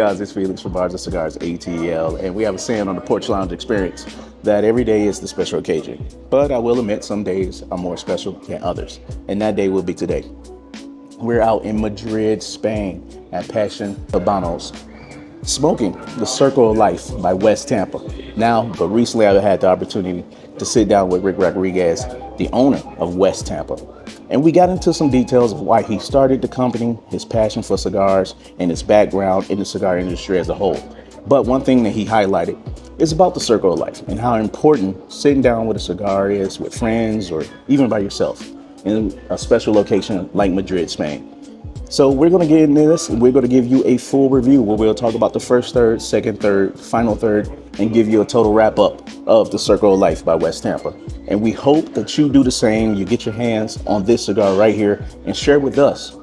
guys, it's Felix from Madrid Cigars ATL, and we have a saying on the Porch Lounge experience that every day is the special occasion. But I will admit some days are more special than others, and that day will be today. We're out in Madrid, Spain at Passion Habanos, smoking the Circle of Life by West Tampa. But recently I had the opportunity to sit down with Rick Rodriguez, the owner of West Tampa. And we got into some details of why he started the company, his passion for cigars, and his background in the cigar industry as a whole. But one thing that he highlighted is about the Circle of Life and how important sitting down with a cigar is with friends or even by yourself in a special location like Madrid, Spain. So we're going to get into this. We're going to give you a full review where we'll talk about the first third, second third, final third, and give you a total wrap up of the Circle of Life by West Tampa. And we hope that you do the same. You get your hands on this cigar right here and share with us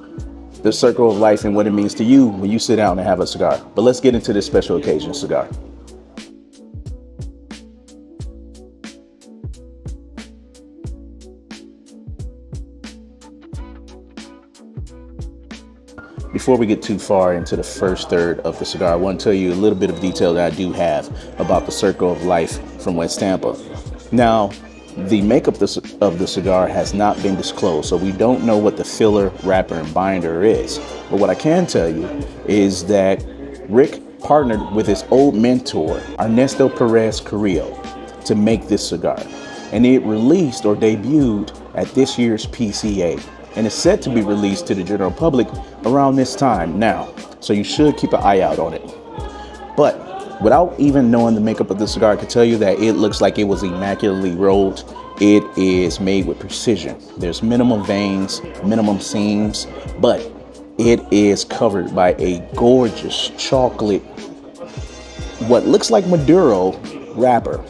the Circle of Life and what it means to you when you sit down and have a cigar. But let's get into this special occasion cigar. Before we get too far into the first third of the cigar, I want to tell you a little bit of detail that I do have about the Circle of Life from West Tampa. Now, the makeup of the cigar has not been disclosed, so we don't know what the filler, wrapper, and binder is. But what I can tell you is that Rick partnered with his old mentor, Ernesto Perez Carrillo, to make this cigar. And it released or debuted at this year's PCA. And it's set to be released to the general public around this time now. So you should keep an eye out on it. But without even knowing the makeup of the cigar, I can tell you that it looks like it was immaculately rolled. It is made with precision. There's minimum veins, minimum seams, but it is covered by a gorgeous chocolate, what looks like Maduro wrapper.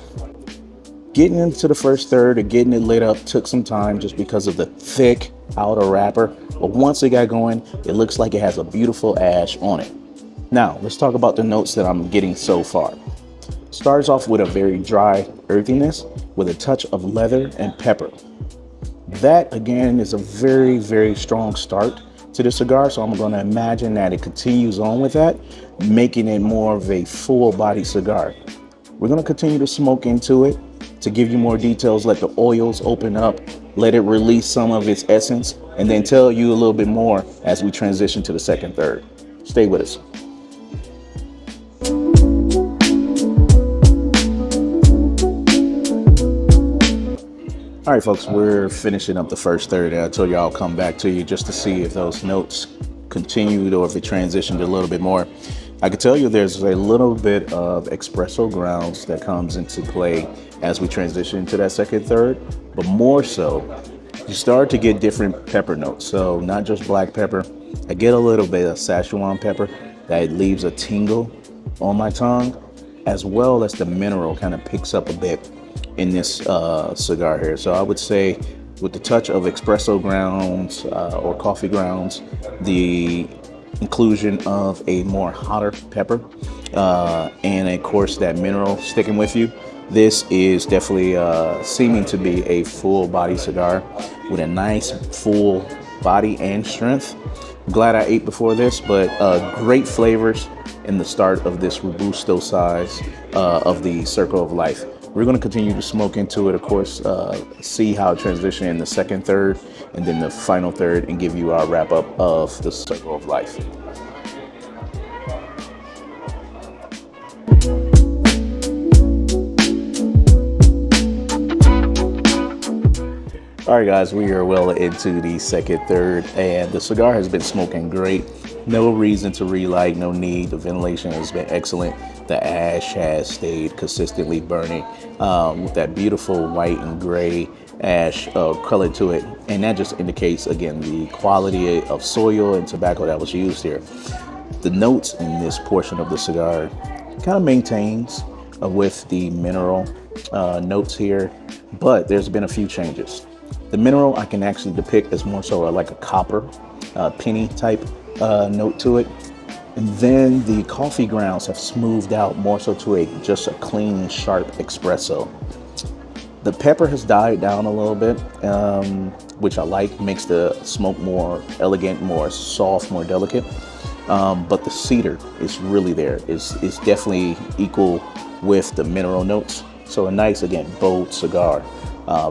Getting into the first third or getting it lit up took some time just because of the thick outer wrapper. But once it got going, it looks like it has a beautiful ash on it. Now, let's talk about the notes that I'm getting so far. Starts off with a very dry earthiness with a touch of leather and pepper. That, again, is a very, very strong start to the cigar. So I'm going to imagine that it continues on with that, making it more of a full body cigar. We're going to continue to smoke into it. To give you more details, let the oils open up, let it release some of its essence, and then tell you a little bit more as we transition to the second third. Stay with us. All right, folks, we're finishing up the first third, and I told you I'll come back to you just to see if those notes continued or if it transitioned a little bit more. I can tell you there's a little bit of espresso grounds that comes into play as we transition to that second third, but more so, you start to get different pepper notes. So not just black pepper, I get a little bit of Szechuan pepper that leaves a tingle on my tongue, as well as the mineral kind of picks up a bit in this cigar here. So I would say with the touch of espresso grounds or coffee grounds, the inclusion of a more hotter pepper and of course that mineral sticking with you, this is definitely seeming to be a full body cigar with a nice full body and strength. I'm glad I ate before this, but great flavors in the start of this Robusto size of the Circle of Life. We're going to continue to smoke into it, of course, see how it transitions in the second third and then the final third, and give you our wrap up of the Circle of Life. All right, guys, we are well into the second third, and the cigar has been smoking great. No reason to relight, no need. The ventilation has been excellent. The ash has stayed consistently burning with that beautiful white and gray ash color to it. And that just indicates, again, the quality of soil and tobacco that was used here. The notes in this portion of the cigar kind of maintains with the mineral notes here, but there's been a few changes. The mineral I can actually depict as more so like a copper penny type note to it. And then the coffee grounds have smoothed out more so to just a clean, sharp espresso. The pepper has died down a little bit, which I like, makes the smoke more elegant, more soft, more delicate. but the cedar is really there. It's definitely equal with the mineral notes. So a nice, again, bold cigar.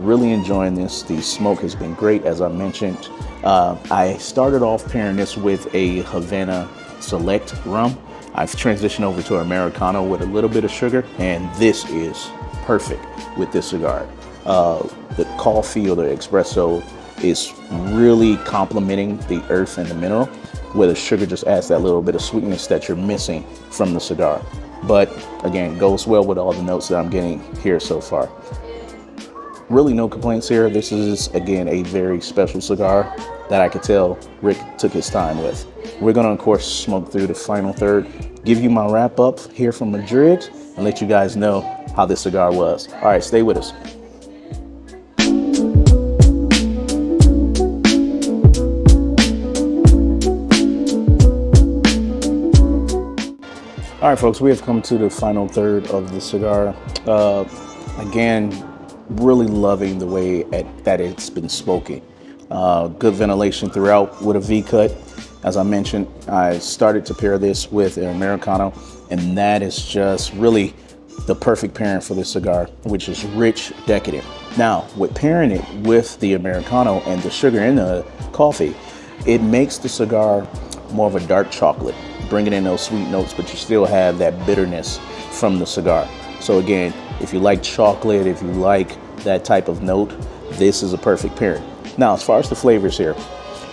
Really enjoying this. The smoke has been great, as I mentioned. I started off pairing this with a Havana Select rum. I've transitioned over to Americano with a little bit of sugar, and this is perfect with this cigar. The coffee or the espresso is really complementing the earth and the mineral, where the sugar just adds that little bit of sweetness that you're missing from the cigar. But again, goes well with all the notes that I'm getting here so far. Really no complaints here. This is, again, a very special cigar that I could tell Rick took his time with. We're gonna, of course, smoke through the final third, give you my wrap up here from Madrid, and let you guys know how this cigar was. All right, stay with us. All right, folks, we have come to the final third of the cigar. Again, really loving the way that it's been smoking. Good ventilation throughout with a V-cut. As I mentioned, I started to pair this with an Americano, and that is just really the perfect pairing for this cigar, which is rich, decadent. Now, with pairing it with the Americano and the sugar in the coffee, it makes the cigar more of a dark chocolate, bringing in those sweet notes, but you still have that bitterness from the cigar. So again, if you like chocolate, if you like that type of note, this is a perfect pairing. Now, as far as the flavors here,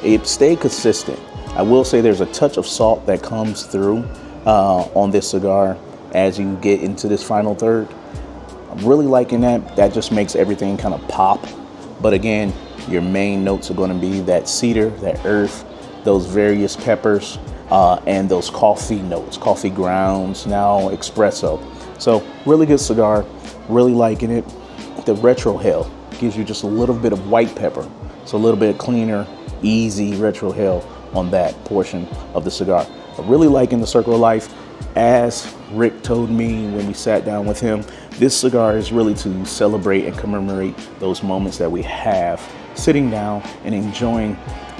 it stayed consistent. I will say there's a touch of salt that comes through on this cigar as you get into this final third. I'm really liking that. That just makes everything kind of pop. But again, your main notes are going to be that cedar, that earth, those various peppers, and those coffee notes, coffee grounds, now espresso. So really good cigar, really liking it. The retrohale gives you just a little bit of white pepper. So a little bit cleaner, easy retrohale on that portion of the cigar. I'm really liking the Circle of Life. As Rick told me when we sat down with him, this cigar is really to celebrate and commemorate those moments that we have sitting down and enjoying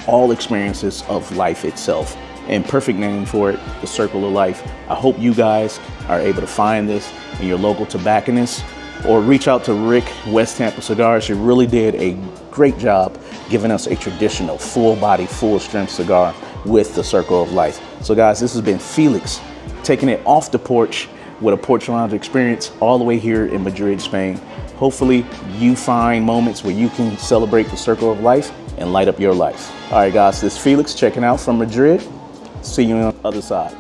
all experiences of life itself. And perfect name for it, the Circle of Life. I hope you guys are able to find this in your local tobacconist, or reach out to Rick, West Tampa Cigars. He really did a great job giving us a traditional full body, full strength cigar with the Circle of Life. So guys, this has been Felix taking it off the porch with a Porch Lounge experience all the way here in Madrid, Spain. Hopefully you find moments where you can celebrate the Circle of Life and light up your life. All right guys, this is Felix checking out from Madrid. See you on the other side.